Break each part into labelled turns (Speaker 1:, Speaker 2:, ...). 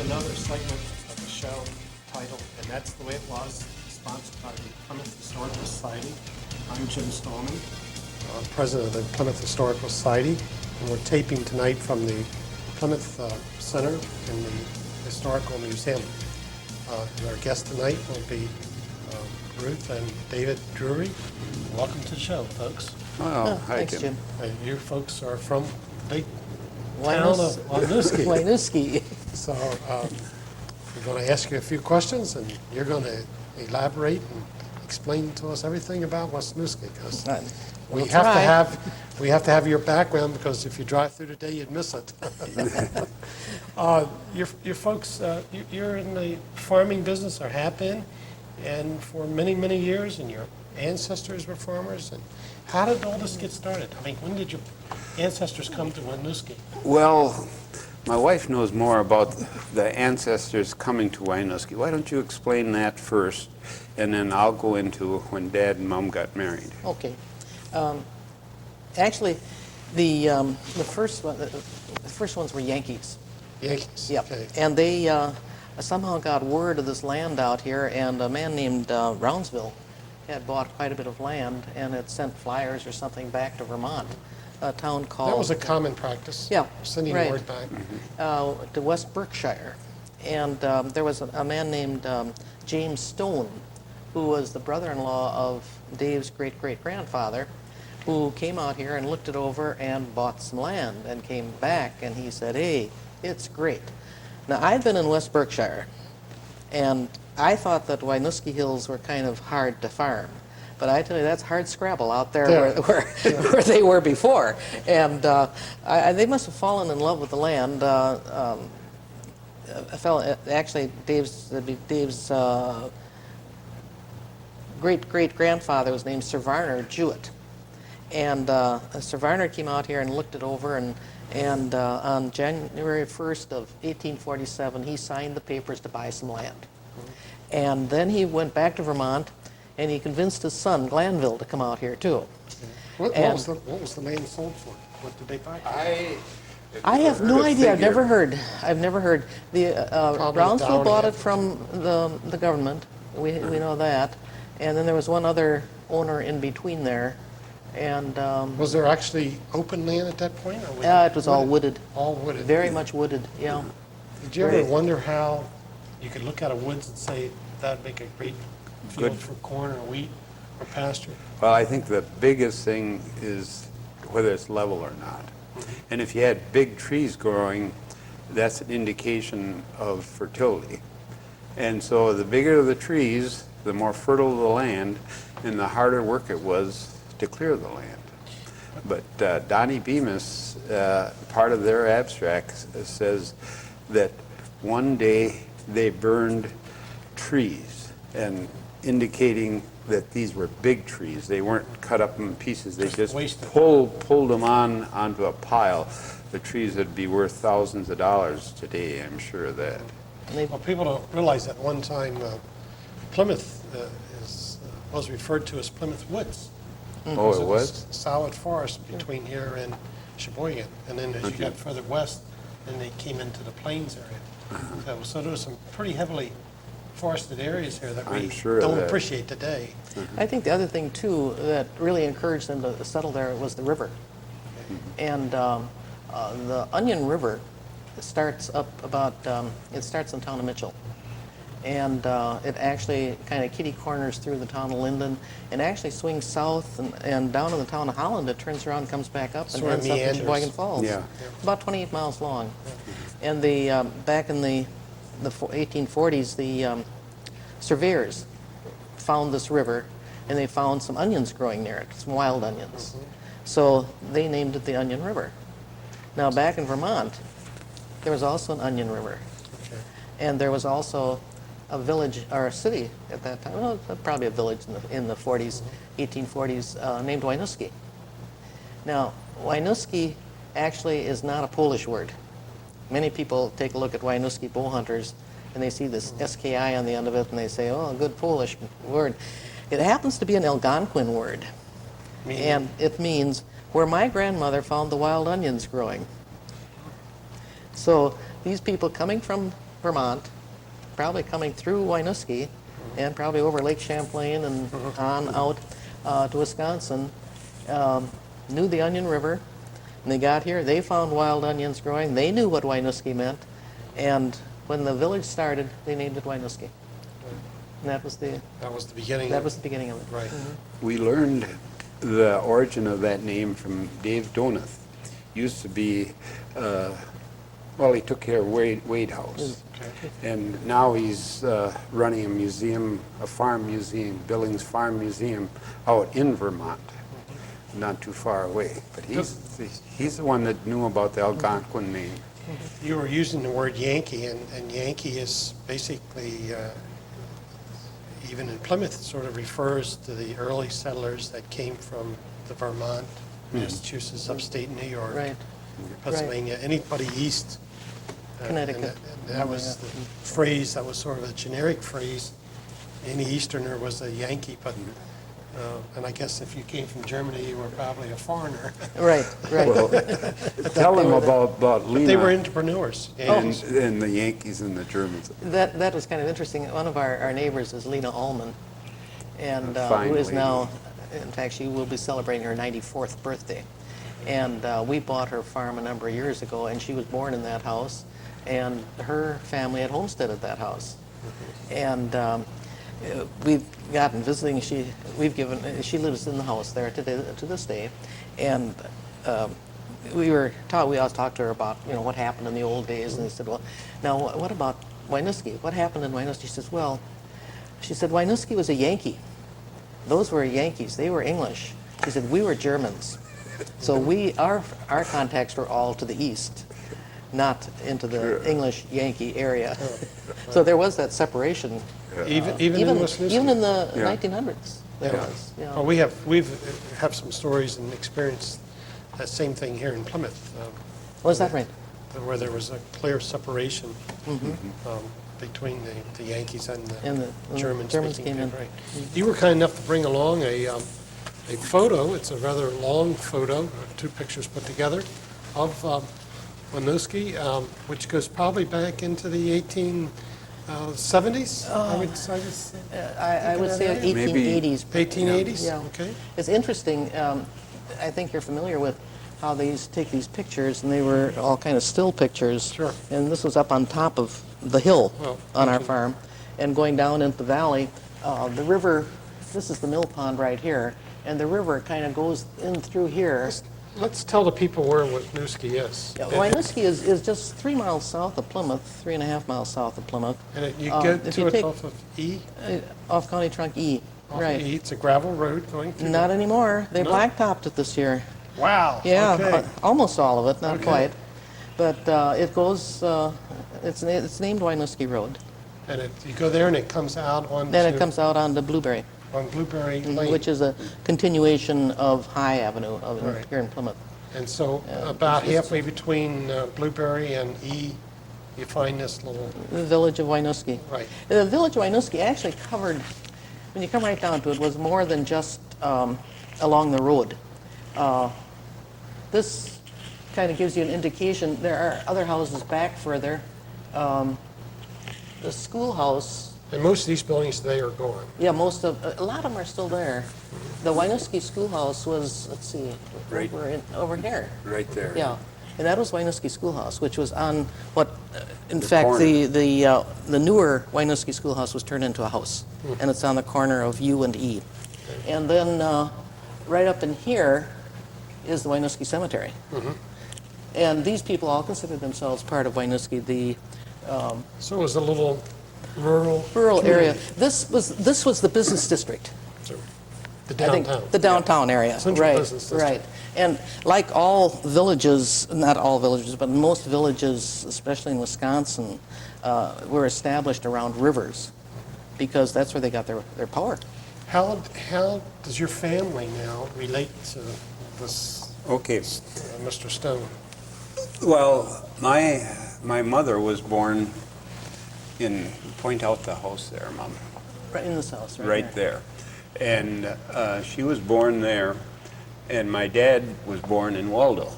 Speaker 1: another segment of the show titled, And That's the Way It Was, sponsored by the Plymouth Historical Society. I'm Jim Stallman, president of the Plymouth Historical Society, and we're taping tonight from the Plymouth Center in the Historical Museum. And our guests tonight will be Ruth and David Drewry. Welcome to the show, folks.
Speaker 2: Oh, hi,
Speaker 3: thanks, Jim.
Speaker 1: You folks are from the town of Winooski.
Speaker 3: Winooski.
Speaker 1: So we're going to ask you a few questions, and you're going to elaborate and explain to us everything about Winooski, because we have to have your background, because if you drive through today, you'd miss it. Your folks, you're in the farming business, or have been, and for many, many years, and your ancestors were farmers. And how did all this get started? I mean, when did your ancestors come to Winooski?
Speaker 2: Well, my wife knows more about the ancestors coming to Winooski. Why don't you explain that first, and then I'll go into when Dad and Mom got married.
Speaker 3: Okay. Actually, the first ones were Yankees.
Speaker 1: Yankees.
Speaker 3: Yep.
Speaker 1: Okay.
Speaker 3: And they somehow got word of this land out here, and a man named Brownsville had bought quite a bit of land and had sent flyers or something back to Vermont, a town called...
Speaker 1: That was a common practice.
Speaker 3: Yeah,
Speaker 1: sending
Speaker 3: right.
Speaker 1: word back.
Speaker 3: To West Berkshire. And there was a man named James Stone, who was the brother-in-law of Dave's great-great-grandfather, who came out here and looked it over and bought some land and came back, and he said, hey, it's great. Now, I'd been in West Berkshire, and I thought that Winooski Hills were kind of hard to farm. But I tell you, that's hard scrabble out there where they were before. And they must have fallen in love with the land. A fellow, actually, Dave's great-great-grandfather was named Sir Varner Jewett. And Sir Varner came out here and looked it over, and on January 1st of 1847, he signed the papers to buy some land. And then he went back to Vermont, and he convinced his son, Glanville, to come out here, too.
Speaker 1: What was the land sold for? What did they buy?
Speaker 3: I have no idea. I've never heard. The Brownsville bought it from the government. We know that. And then there was one other owner in between there. And
Speaker 1: Was there actually open land at that point? Or
Speaker 3: it was all wooded.
Speaker 1: All wooded.
Speaker 3: Very much wooded, yeah.
Speaker 1: Did you ever wonder how you could look at a woods and say that'd make a great field for corn or wheat or pasture?
Speaker 2: Well, I think the biggest thing is whether it's level or not. And if you had big trees growing, that's an indication of fertility. And so the bigger the trees, the more fertile the land, and the harder work it was to clear the land. But Donnie Bemis, part of their abstract says that one day they burned trees, and indicating that these were big trees. They weren't cut up in pieces. They just pulled them onto a pile. The trees would be worth thousands of dollars today, I'm sure of that.
Speaker 1: Well, people don't realize that one time Plymouth was referred to as Plymouth Woods.
Speaker 2: Oh, it was?
Speaker 1: Solid forest between here and Sheboygan. And then as you got further west, then they came into the plains area. So there was some pretty heavily forested areas here that we don't appreciate today.
Speaker 3: I think the other thing, too, that really encouraged them to settle there was the river. And the Onion River starts up about, it starts in the town of Mitchell. And it actually kind of kitty corners through the town of Linden and actually swings south and down in the town of Holland. It turns around, comes back up, and ends up in Sheboygan Falls.
Speaker 2: Yeah.
Speaker 3: About 28 miles long. And back in the 1840s, the surveyors found this river, and they found some onions growing near it, some wild onions. So they named it the Onion River. Now, back in Vermont, there was also an onion river. And there was also a village, or a city at that time, well, probably a village in the 40s, 1840s, named Winooski. Now, Winooski actually is not a Polish word. Many people take a look at Winooski bow hunters, and they see this SKI on the end of it, and they say, oh, a good Polish word. It happens to be an Algonquin word, and it means where my grandmother found the wild onions growing. So these people coming from Vermont, probably coming through Winooski, and probably over Lake Champlain and on out to Wisconsin, knew the Onion River, and they got here. They found wild onions growing. They knew what Winooski meant, and when the village started, they named it Winooski. And that was the
Speaker 1: beginning.
Speaker 3: that was the beginning of it.
Speaker 1: Right.
Speaker 2: We learned the origin of that name from Dave Donath. Used to be, well, he took care of Wade House.
Speaker 1: Okay.
Speaker 2: And now he's running a museum, a farm museum, Billings Farm Museum, out in Vermont, not too far away. But he's the one that knew about the Algonquin name.
Speaker 1: You were using the word Yankee, and Yankee is basically, even in Plymouth, sort of refers to the early settlers that came from the Vermont, Massachusetts, upstate New York,
Speaker 3: Right.
Speaker 1: Pennsylvania, anybody east.
Speaker 3: Connecticut.
Speaker 1: And that was the phrase, that was sort of a generic phrase. Any Easterner was a Yankee, but, and I guess if you came from Germany, you were probably a foreigner.
Speaker 3: Right, right.
Speaker 2: Well, tell them about Lena
Speaker 1: They were entrepreneurs.
Speaker 2: and the Yankees and the Germans.
Speaker 3: That was kind of interesting. One of our neighbors is Lena Allman, and
Speaker 2: A fine
Speaker 3: who is
Speaker 2: lady.
Speaker 3: now, in fact, she will be celebrating her 94th birthday. And we bought her farm a number of years ago, and she was born in that house, and her family had homesteaded that house. And we've gotten visiting. She lives in the house there to this day, and we always talked to her about what happened in the old days, and they said, well, now what about Winooski? What happened in Winooski? She says, well, Winooski was a Yankee. Those were Yankees. They were English. She said, we were Germans. So our contacts were all to the east, not into the English Yankee area. So there was that separation.
Speaker 1: Even in Wisconsin?
Speaker 3: Even in the
Speaker 2: Yeah.
Speaker 3: 1900s, there was. Yeah.
Speaker 1: Well, we've have some stories and experienced that same thing here in Plymouth,
Speaker 3: Was that right?
Speaker 1: where there was a clear separation between the Yankees and
Speaker 3: And
Speaker 1: the
Speaker 3: the
Speaker 1: Germans.
Speaker 3: Germans
Speaker 1: speaking
Speaker 3: came in.
Speaker 1: Right. You were kind enough to bring along a photo. It's a rather long photo, two pictures put together, of Winooski, which goes probably back into the 1870s. I would say.
Speaker 3: I would say
Speaker 2: Maybe
Speaker 3: 1880s.
Speaker 1: 1880s.
Speaker 3: Yeah.
Speaker 1: Okay.
Speaker 3: It's interesting. I think you're familiar with how they used to take these pictures, and they were all kind of still pictures.
Speaker 1: Sure.
Speaker 3: And this was up on top of the hill
Speaker 1: Well,
Speaker 3: on our
Speaker 1: okay.
Speaker 3: farm, and going down into the valley. The river. This is the mill pond right here, and the river kind of goes in through here.
Speaker 1: Let's tell the people where Winooski is.
Speaker 3: Yeah, Winooski is just 3 miles south of Plymouth, 3.5 miles south of Plymouth.
Speaker 1: And you
Speaker 3: if
Speaker 1: get
Speaker 3: you
Speaker 1: to it
Speaker 3: take-
Speaker 1: off of E?
Speaker 3: Off County Trunk E.
Speaker 1: Off
Speaker 3: Right.
Speaker 1: of E. It's a gravel road going through.
Speaker 3: Not anymore. They
Speaker 1: No?
Speaker 3: blacktopped it this year.
Speaker 1: Wow.
Speaker 3: Yeah,
Speaker 1: Okay.
Speaker 3: almost all of it, not
Speaker 1: Okay.
Speaker 3: quite. But it goes, it's named Winooski Road.
Speaker 1: And you go there and it comes out on
Speaker 3: Then it comes out onto Blueberry,
Speaker 1: on Blueberry Lane.
Speaker 3: which is a continuation of High Avenue
Speaker 1: Right.
Speaker 3: here in Plymouth.
Speaker 1: And so about halfway between Blueberry and E, you find this little,
Speaker 3: The village of Winooski.
Speaker 1: right.
Speaker 3: The village of Winooski actually covered, when you come right down to it, was more than just along the road. This kind of gives you an indication. There are other houses back further. The schoolhouse,
Speaker 1: And most of these buildings today are gone.
Speaker 3: yeah, a lot of them are still there. The Winooski schoolhouse was, let's see,
Speaker 2: Right.
Speaker 3: over here.
Speaker 2: Right there.
Speaker 3: Yeah, and that was Winooski Schoolhouse, which was on what, in
Speaker 2: The
Speaker 3: fact,
Speaker 2: corner.
Speaker 3: the newer Winooski Schoolhouse was turned into a house, and it's on the corner of U and E. And then right up in here is the Winooski Cemetery. And these people all consider themselves part of Winooski, the
Speaker 1: So it was a little rural.
Speaker 3: rural area.
Speaker 1: community.
Speaker 3: This was the business district.
Speaker 1: So, the
Speaker 3: I think,
Speaker 1: downtown.
Speaker 3: the downtown area,
Speaker 1: Central
Speaker 3: right,
Speaker 1: business district.
Speaker 3: right. And like all villages, not all villages, but most villages, especially in Wisconsin, were established around rivers because that's where they got their power.
Speaker 1: How does your family now relate to this,
Speaker 2: Okay.
Speaker 1: Mr. Stone?
Speaker 2: Well, my mother was born point out the house there, Mom.
Speaker 3: Right in this house, right
Speaker 2: Right there. And she was born there, and my dad was born in Waldo.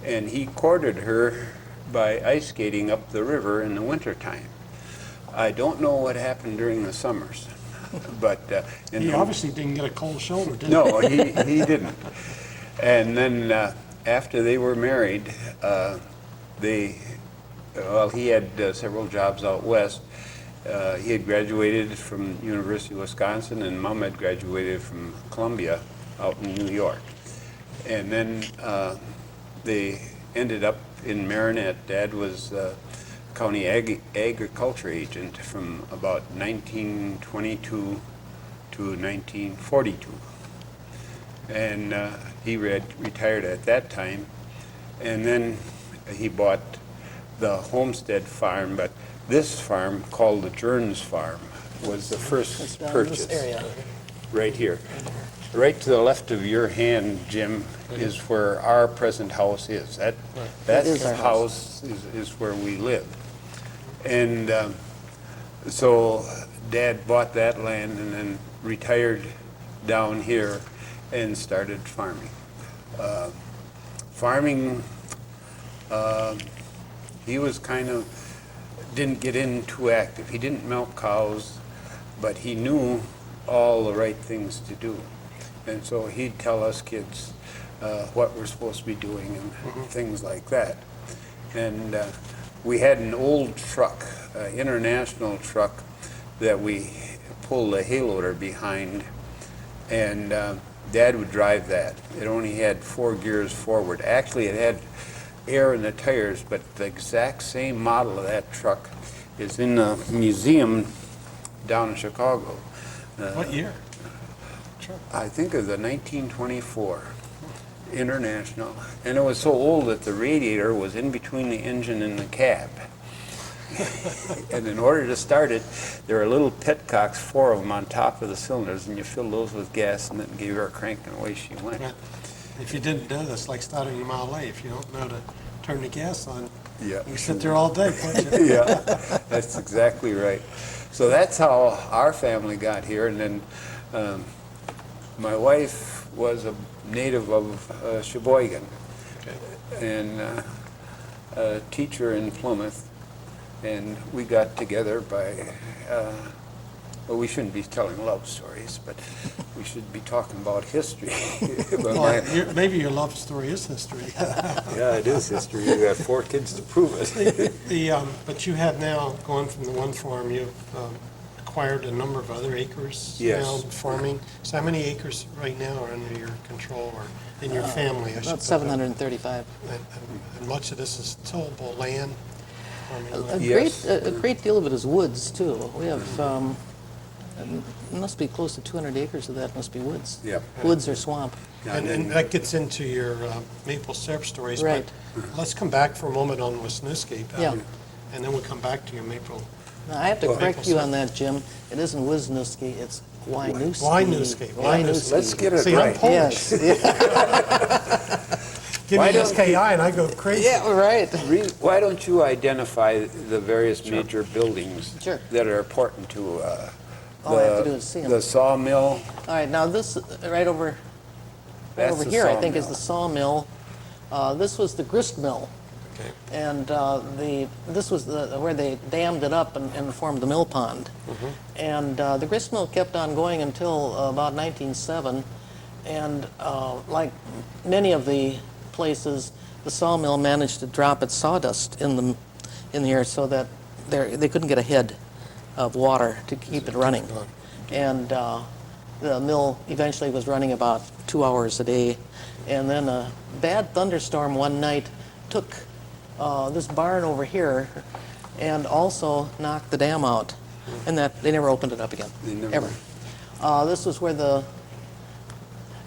Speaker 2: And he courted her by ice skating up the river in the wintertime. I don't know what happened during the summers, but...
Speaker 1: He obviously didn't get a cold shoulder, did he?
Speaker 2: No, he didn't. And then after they were married, he had several jobs out west. He had graduated from University of Wisconsin, and Mom had graduated from Columbia out in New York. And then they ended up in Marinette. Dad was county agriculture agent from about 1922 to 1942. And he retired at that time. And then he bought the homestead farm, but this farm, called the Jerns Farm, was the first
Speaker 3: It's down in
Speaker 2: purchase.
Speaker 3: this area.
Speaker 2: Right here. Right to the left of your hand, Jim, is where our present house is. That
Speaker 3: is our
Speaker 2: house is where we live. And so Dad bought that land and then retired down here and started farming. He was didn't get in too active. He didn't milk cows, but he knew all the right things to do. And so he'd tell us kids what we're supposed to be doing and things like that. And we had an old truck, international truck, that we pulled a hay loader behind, and Dad would drive that. It only had 4 gears forward. Actually, it had air in the tires, but the exact same model of that truck is in the museum down in Chicago.
Speaker 1: What year?
Speaker 2: I think of the 1924 International, and it was so old that the radiator was in between the engine and the cab. And in order to start it, there are little petcocks, 4 of them on top of the cylinders, and you fill those with gas and then gave her a crank and away she went.
Speaker 1: Yeah. If you didn't know this, like starting a mile away, if you don't know to turn the gas on,
Speaker 2: Yeah.
Speaker 1: you sit there all day, can't you?
Speaker 2: Yeah, that's exactly right. So that's how our family got here, and then my wife was a native of Sheboygan, and a teacher in Plymouth, and we got together by, well, we shouldn't be telling love stories, but we should be talking about history.
Speaker 1: Well, maybe your love story is history.
Speaker 2: Yeah, it is history. You got 4 kids to prove it.
Speaker 1: But you have now gone from the one farm, you've acquired a number of other acres
Speaker 2: Yes.
Speaker 1: now farming. So how many acres right now are under your control or in your family? I should
Speaker 3: About
Speaker 1: put that.
Speaker 3: 735.
Speaker 1: And much of this is tillable land? farming land?
Speaker 2: Yes.
Speaker 3: A great deal of it is woods, too. We have, it must be close to 200 acres of that must be woods.
Speaker 2: Yep.
Speaker 3: Woods or swamp.
Speaker 1: And that gets into your maple syrup stories. but
Speaker 3: Right.
Speaker 1: Let's come back for a moment on Wisniewski.
Speaker 3: Yeah.
Speaker 1: And then we'll come back to your maple.
Speaker 3: Now, I have to
Speaker 1: Well,
Speaker 3: correct
Speaker 1: maple
Speaker 3: you
Speaker 1: syrup.
Speaker 3: on that, Jim. It isn't Wisniewski, it's Winooski.
Speaker 1: Winooski.
Speaker 3: Winooski.
Speaker 2: Let's get it
Speaker 1: See, I'm
Speaker 2: right.
Speaker 1: Polish.
Speaker 3: Yes, yeah,
Speaker 1: Give
Speaker 2: Why
Speaker 1: me
Speaker 2: don't
Speaker 1: SKI and I go crazy.
Speaker 3: yeah, right.
Speaker 2: Why don't you identify the various major buildings
Speaker 3: Sure.
Speaker 2: that are important to
Speaker 3: All I have to do is see 'em.
Speaker 2: the sawmill?
Speaker 3: All right, now this, right over
Speaker 2: That's the
Speaker 3: here, I think, is
Speaker 2: sawmill.
Speaker 3: the sawmill. This was the grist mill.
Speaker 1: Okay.
Speaker 3: And this was where they dammed it up and formed the mill pond. And the grist mill kept on going until about 1907. And like many of the places, the sawmill managed to drop its sawdust in the air so that they couldn't get a head of water to keep it running. And the mill eventually was running about 2 hours a day. And then a bad thunderstorm one night took this barn over here and also knocked the dam out. And that they never opened it up again,
Speaker 2: They never-
Speaker 3: ever. This was where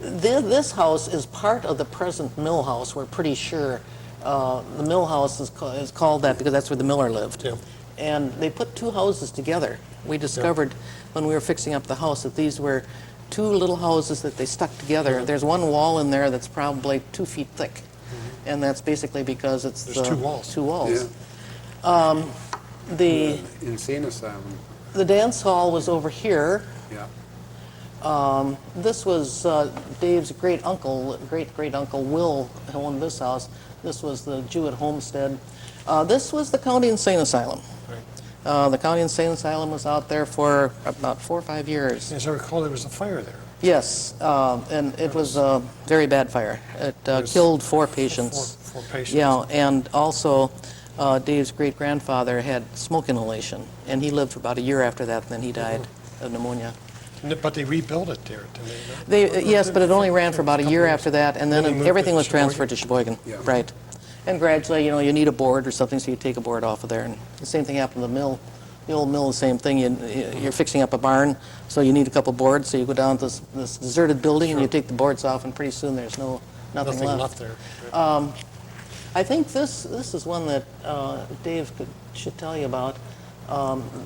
Speaker 3: this house is part of the present mill house. We're pretty sure the mill house is called that because that's where the miller lived.
Speaker 1: Yeah.
Speaker 3: And they put 2 houses together. We discovered when we were fixing up the house that these were 2 little houses that they stuck together. There's one wall in there that's probably 2 feet thick. And that's basically because it's
Speaker 1: There's 2 walls.
Speaker 3: 2 walls.
Speaker 2: Yeah.
Speaker 3: The
Speaker 2: Insane asylum.
Speaker 3: dance hall was over here.
Speaker 2: Yeah.
Speaker 3: This was Dave's great-great-uncle Will owned this house. This was the Jewett homestead. This was the county insane asylum.
Speaker 1: Right.
Speaker 3: The county insane asylum was out there for about 4 or 5 years.
Speaker 1: As I recall, there was a fire there.
Speaker 3: Yes, and it was a very bad fire. It killed 4 patients.
Speaker 1: Four patients.
Speaker 3: Yeah, and also Dave's great-grandfather had smoke inhalation, and he lived for about a year after that, and then he died of pneumonia.
Speaker 1: But they rebuilt it there, didn't they? not?
Speaker 3: Yes, but it only ran for about a year after that, and then
Speaker 1: Then they moved
Speaker 3: everything
Speaker 1: to
Speaker 3: was transferred to
Speaker 1: Sheboygan.
Speaker 3: Sheboygan. Right. And gradually, you know, you need a board or something, so you take a board off of there. And the same thing happened to the mill. The old mill, the same thing. You're fixing up a barn, so you need a couple boards. So you go down to this deserted building, and you take the boards off, and pretty soon there's nothing left.
Speaker 1: there.
Speaker 3: I think this is one that Dave should tell you about.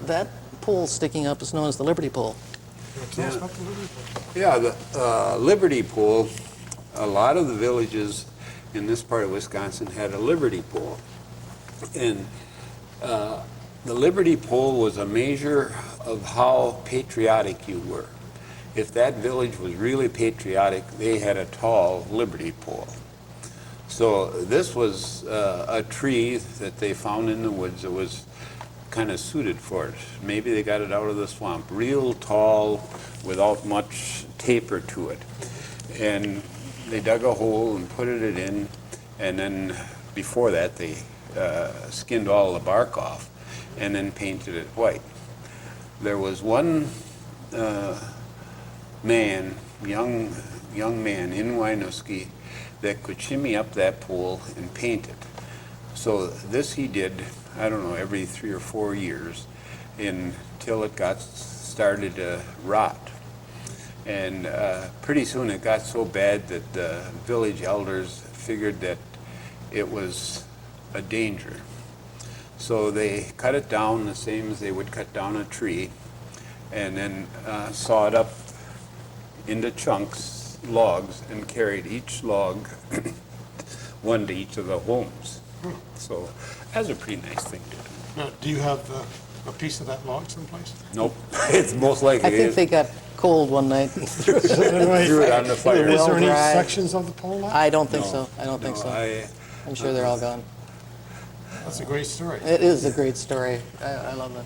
Speaker 3: That pole sticking up is known as the Liberty Pole.
Speaker 1: Tell us about the Liberty Pole.
Speaker 2: Yeah, the Liberty Pole, a lot of the villages in this part of Wisconsin had a Liberty Pole. And the Liberty Pole was a measure of how patriotic you were. If that village was really patriotic, they had a tall Liberty Pole. So this was a tree that they found in the woods that was kind of suited for it. Maybe they got it out of the swamp, real tall, without much taper to it. And they dug a hole and put it in, and then before that they skinned all the bark off and then painted it white. There was one man, young man in Winooski that could shimmy up that pole and paint it. So this he did, I don't know, every 3 or 4 years until it got started to rot. And pretty soon it got so bad that the village elders figured that it was a danger. So they cut it down the same as they would cut down a tree, and then saw it up into chunks, logs, and carried each log one to each of the homes. So that's a pretty nice thing to do.
Speaker 1: Now, do you have a piece of that log someplace?
Speaker 2: Nope, it's most likely
Speaker 3: I think they got cold one night.
Speaker 2: threw it on the fire.
Speaker 1: Is there any
Speaker 3: Well dry.
Speaker 1: sections of the pole left?
Speaker 3: I don't think
Speaker 2: No,
Speaker 3: so. I don't think
Speaker 2: no,
Speaker 3: so. I'm sure they're all gone.
Speaker 1: That's a great story.
Speaker 3: It is a great story. I love it.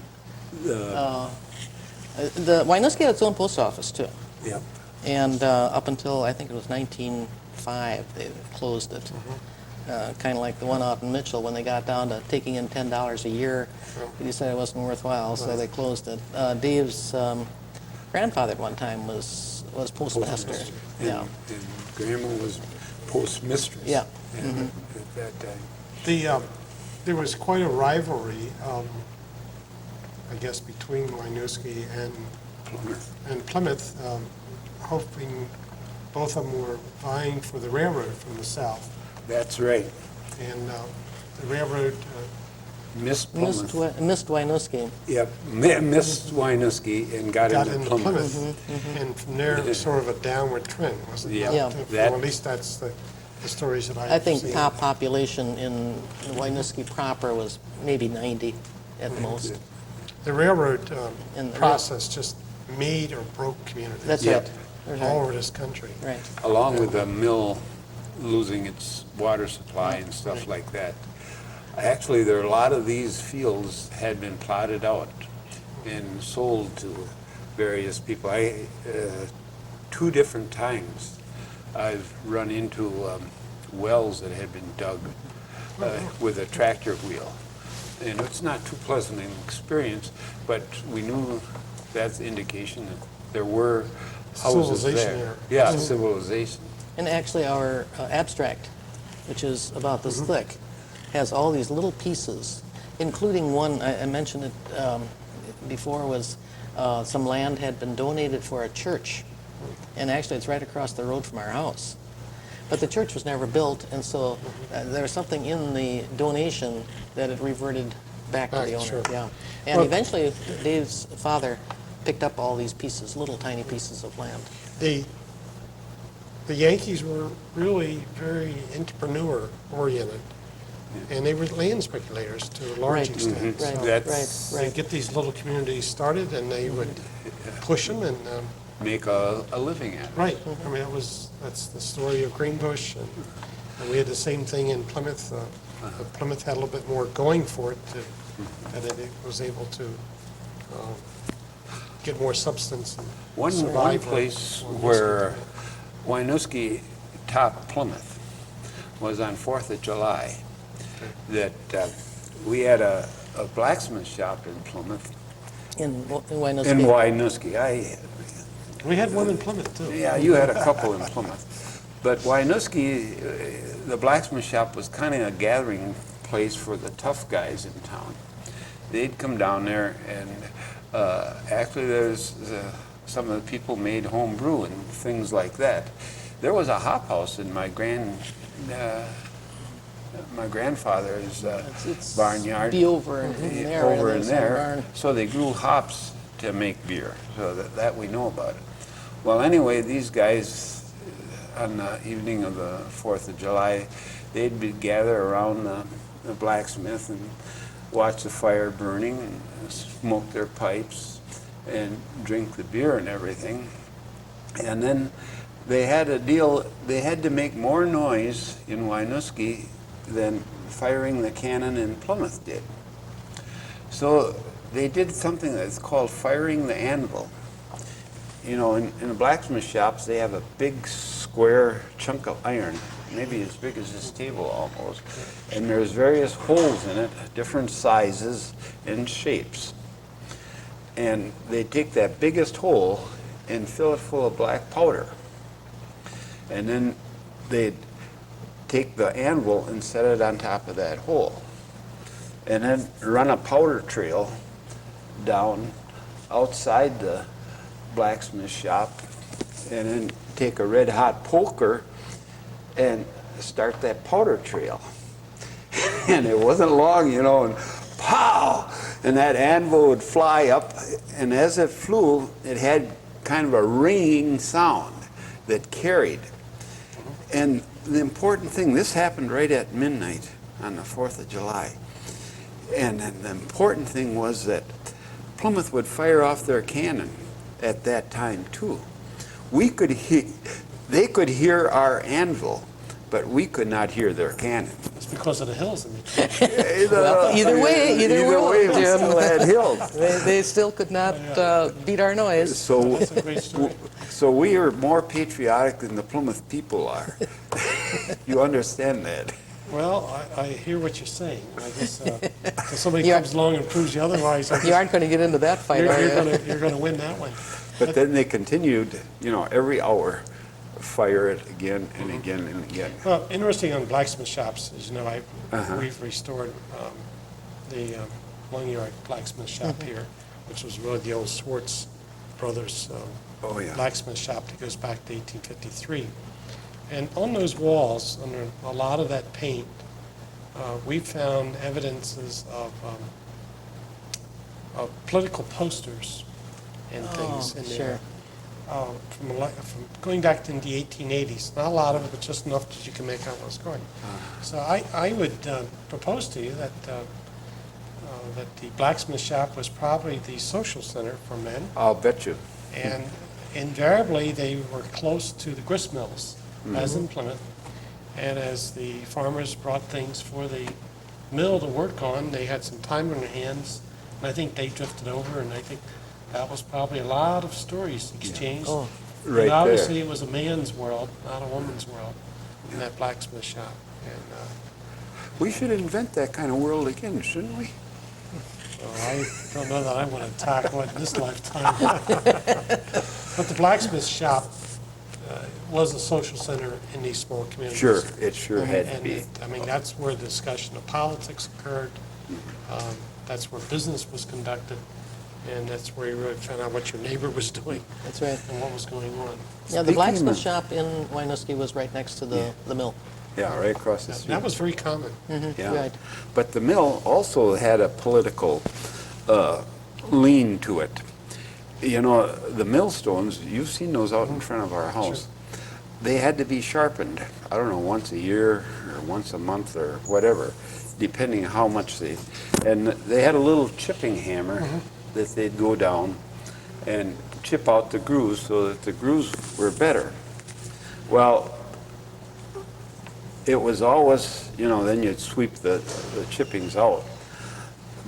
Speaker 3: The Winooski had its own post office too,
Speaker 2: Yep.
Speaker 3: and up until I think it was 1905, they closed it. Kind of like the one out in Mitchell, when they got down to taking in $10 a year, they decided it wasn't worthwhile, so they closed it. Dave's grandfather at one time was postmaster. Yeah.
Speaker 2: And Grandma was postmistress.
Speaker 3: Yeah.
Speaker 2: At that time.
Speaker 1: There was quite a rivalry, I guess, between Winooski and Plymouth, hoping both of them were vying for the railroad from the south.
Speaker 2: That's right.
Speaker 1: And the railroad,
Speaker 2: Missed Plymouth.
Speaker 3: Missed Winooski.
Speaker 2: Yep, missed Winooski and got
Speaker 1: got
Speaker 2: into
Speaker 1: into
Speaker 2: Plymouth.
Speaker 1: Plymouth. And from there, it was sort of a downward trend, wasn't it?
Speaker 2: Yeah.
Speaker 3: Yeah.
Speaker 1: Well, at least that's the stories that I've
Speaker 3: I think
Speaker 1: seen.
Speaker 3: top population in Winooski proper was maybe 90 at the most.
Speaker 1: The railroad
Speaker 3: And the
Speaker 1: process just made or broke communities.
Speaker 3: That's
Speaker 2: Yeah.
Speaker 3: right. That's
Speaker 1: all
Speaker 3: right.
Speaker 1: over this country.
Speaker 3: Right.
Speaker 2: Along with the mill losing its water supply and stuff like that. Actually, there are a lot of these fields had been plotted out and sold to various people. 2 different times I've run into wells that had been dug with a tractor wheel. And it's not too pleasant an experience, but we knew that's indication that there were houses
Speaker 1: Civilization
Speaker 2: there.
Speaker 1: there.
Speaker 2: Yeah, civilization.
Speaker 3: And actually our abstract, which is about this thick, has all these little pieces, including one, I mentioned it before, was some land had been donated for a church. And actually it's right across the road from our house. But the church was never built, and so there was something in the donation that it reverted back to the owner.
Speaker 1: Sure.
Speaker 3: Yeah. And
Speaker 1: Well-
Speaker 3: eventually Dave's father picked up all these pieces, little tiny pieces of land.
Speaker 1: The Yankees were really very entrepreneur-oriented, and they were land speculators to a large
Speaker 3: Right.
Speaker 1: extent.
Speaker 3: Right,
Speaker 1: So
Speaker 2: That's-
Speaker 3: right,
Speaker 1: they'd
Speaker 3: right.
Speaker 1: get these little communities started, and they would push them and
Speaker 2: make a living at it.
Speaker 1: Right. I mean, that's the story of Greenbush, and we had the same thing in Plymouth. But Plymouth had a little bit more going for it, that it was able to get more substance and
Speaker 2: One
Speaker 1: survive.
Speaker 2: place
Speaker 1: on
Speaker 2: where Winooski topped Plymouth was on 4th of July, that we had a blacksmith shop in Plymouth,
Speaker 3: In Winooski.
Speaker 2: in Winooski.
Speaker 1: We had one in Plymouth, too.
Speaker 2: Yeah, you had a couple in Plymouth. But Winooski, the blacksmith shop was kind of a gathering place for the tough guys in town. They'd come down there, and actually there's some of the people made home brew and things like that. There was a hop house in my grandfather's
Speaker 3: It's
Speaker 2: barnyard.
Speaker 3: be over in there.
Speaker 2: Over
Speaker 3: right?
Speaker 2: in
Speaker 3: There's some
Speaker 2: there.
Speaker 3: barn.
Speaker 2: So they grew hops to make beer, so that we know about it. Well, anyway, these guys, on the evening of the 4th of July, they'd be gather around the blacksmith and watch the fire burning and smoke their pipes and drink the beer and everything. And then they had a deal, they had to make more noise in Winooski than firing the cannon in Plymouth did. So they did something that's called firing the anvil. You know, in the blacksmith shops, they have a big square chunk of iron, maybe as big as this table almost, and there's various holes in it, different sizes and shapes. And they take that biggest hole and fill it full of black powder. And then they'd take the anvil and set it on top of that hole. And then run a powder trail down outside the blacksmith shop, and then take a red hot poker and start that powder trail. And it wasn't long, you know, and pow! And that anvil would fly up, and as it flew, it had kind of a ringing sound that carried. And the important thing, this happened right at midnight on the 4th of July. And then the important thing was that Plymouth would fire off their cannon at that time too. We could they could hear our anvil, but we could not hear their cannon.
Speaker 1: It's because of the hills in between.
Speaker 3: Well, either way,
Speaker 2: we
Speaker 3: Jim.
Speaker 2: still had hills.
Speaker 3: They still could not beat our noise.
Speaker 2: So,
Speaker 1: That's a great story.
Speaker 2: so we are more patriotic than the Plymouth people are. You understand that?
Speaker 1: Well, I hear what you're saying. I guess if somebody
Speaker 3: You're-
Speaker 1: comes along and proves you otherwise, I
Speaker 3: You aren't going to get into that fight, are you?
Speaker 1: you're going to win that one.
Speaker 2: But then they continued, you know, every hour, fire it again and again and again.
Speaker 1: Well, interesting on blacksmith shops, as you know,
Speaker 2: Uh-huh.
Speaker 1: we've restored the one-yard blacksmith shop here, which was really the old Swartz Brothers
Speaker 2: Oh, yeah.
Speaker 1: blacksmith shop that goes back to 1853. And on those walls, under a lot of that paint, we found evidences of political posters and things in there.
Speaker 3: Sure.
Speaker 1: From going back to the 1880s. Not a lot of it, but just enough that you can make out what was going. So I would propose to you that that the blacksmith shop was probably the social center for men,
Speaker 2: I'll bet you.
Speaker 1: and invariably they were close to the grist mills, as in Plymouth. And as the farmers brought things for the mill to work on, they had some time on their hands, and I think they drifted over, and I think that was probably a lot of stories exchanged.
Speaker 3: Oh.
Speaker 2: Right
Speaker 1: And
Speaker 2: there.
Speaker 1: obviously, it was a man's world, not a woman's world, in that blacksmith shop. And
Speaker 2: We should invent that kind of world again, shouldn't we?
Speaker 1: so I don't know that I want to tackle it in this lifetime. But the blacksmith shop was a social center in these small communities.
Speaker 2: Sure, it sure had to
Speaker 1: And
Speaker 2: be.
Speaker 1: I mean, that's where the discussion of politics occurred. That's where business was conducted. And that's where you really found out what your neighbor was doing
Speaker 3: That's right.
Speaker 1: and what was going on.
Speaker 3: Yeah, the
Speaker 2: Speaking
Speaker 3: blacksmith
Speaker 2: of-
Speaker 3: shop in Winooski was right next to the mill.
Speaker 2: Yeah, right across the
Speaker 1: And
Speaker 2: street.
Speaker 1: that was very common.
Speaker 2: Yeah.
Speaker 3: Right.
Speaker 2: But the mill also had a political lean to it. You know, the millstones, you've seen those out in front of our house. They had to be sharpened, I don't know, once a year or once a month or whatever, depending how much and they had a little chipping hammer that they'd go down and chip out the grooves so that the grooves were better. Well, it was always, you know, then you'd sweep the chippings out.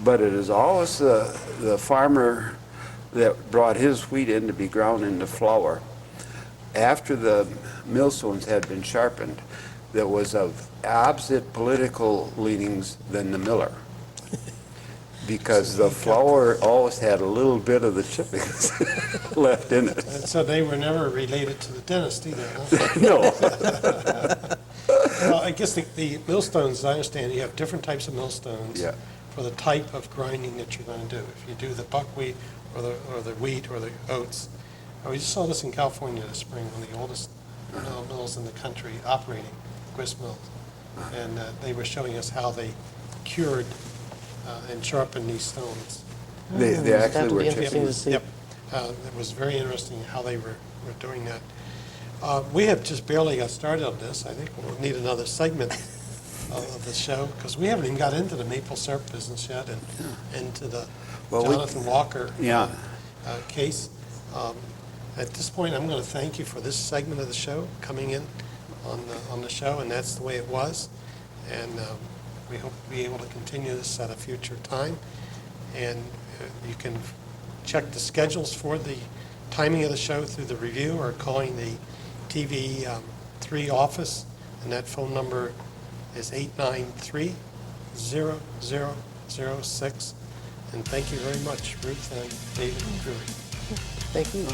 Speaker 2: But it is always the farmer that brought his wheat in to be ground into flour. After the millstones had been sharpened, that was of opposite political leanings than the miller. Because the flour always had a little bit of the chippings left in it.
Speaker 1: And so they were never related to the dentist either, huh?
Speaker 2: No.
Speaker 1: Well, I guess the millstones, as I understand, you have different types of millstones
Speaker 2: Yeah.
Speaker 1: for the type of grinding that you're going to do. If you do the buckwheat or the wheat or the oats. We just saw this in California this spring, one of the oldest mills in the country operating, grist mills. And they were showing us how they cured and sharpened these stones.
Speaker 2: They
Speaker 3: That
Speaker 2: actually
Speaker 3: would
Speaker 2: were
Speaker 3: be interesting to
Speaker 2: chipping.
Speaker 3: see.
Speaker 1: Yep. It was very interesting how they were doing that. We have just barely got started on this. I think we'll need another segment of the show, because we haven't even got into the maple syrup business yet and into the
Speaker 2: Well,
Speaker 1: Jonathan Walker
Speaker 2: Yeah.
Speaker 1: case. At this point, I'm going to thank you for this segment of the show, coming in on the show, and that's the way it was. And we hope to be able to continue this at a future time. And you can check the schedules for the timing of the show through the review or calling the TV3 office, and that phone number is 893-0006. And thank you very much, Ruth and David and Drewry.
Speaker 3: Thank you.